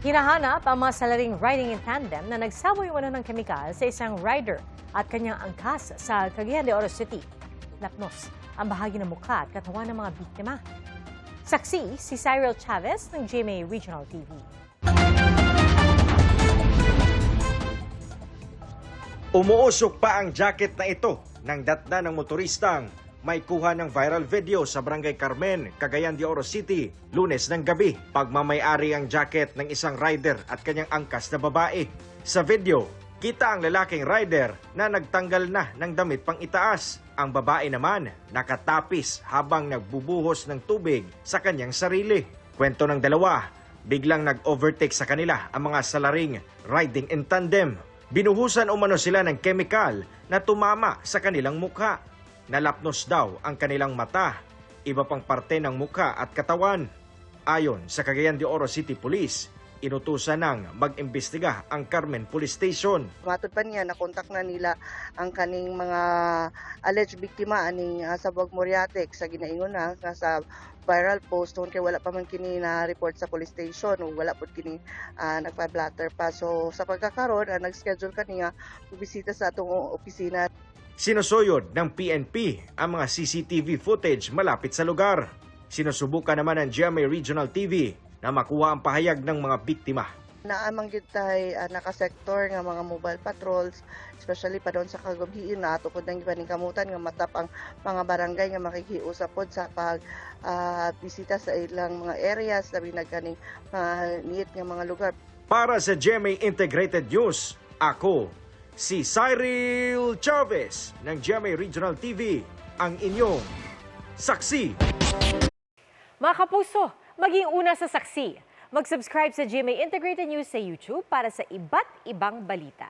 Hinahanap ang mga salaring riding in tandem na nagsaboy umano ng kemikal sa isang rider at kanyang angkas sa Cagayan de Oro City. Napnos ang bahagi ng mukha at katawan ng mga biktima. Saksi si Cyril Chavez ng GMA Regional TV. Umuusok pa ang jacket na ito ng datna ng motoristang may kuha ng viral video sa Barangay Carmen, Cagayan de Oro City, Lunes ng gabi. Pagmamay-ari ang jacket ng isang rider at kanyang angkas na babae. Sa video, kita ang lalaking rider na nagtanggal na ng damit pang itaas. Ang babae naman nakatapis habang nagbubuhos ng tubig sa kanyang sarili. Kwento ng dalawa, biglang nag-overtake sa kanila ang mga salaring riding in tandem. Binuhusan umano sila ng kemikal na tumama sa kanilang mukha. Nalapnos daw ang kanilang mata, iba pang parte ng mukha at katawan. Ayon sa Cagayan de Oro City Police, inutusan ng mag-imbestiga ang Carmen Police Station. Matod pa niya, nakontak na nila ang kaning mga alleged biktima aning Sabog Moriatek sa ginaingon na sa viral post kay wala pa man kini na report sa police station o wala pud kini nagpa-blatter pa. So sa pagkakaroon nag-schedule kaniya bisita sa atong opisina. Sinusuyod ng PNP ang mga CCTV footage malapit sa lugar. Sinusubukan naman ng GMA Regional TV na makuha ang pahayag ng mga biktima. Naamang gyud tay naka-sector nga mga mobile patrols, especially pa doon sa kagabihin na ato pod nang ipaningkamutan nga matap ang mga barangay nga makikiusap pod sa pag bisita sa ilang mga areas labi na kaning niit nga mga lugar. Para sa GMA Integrated News, ako si Cyril Chavez ng GMA Regional TV, ang inyong saksi. Mga kapuso, maging una sa saksi. Mag-subscribe sa GMA Integrated News sa YouTube para sa iba't ibang balita.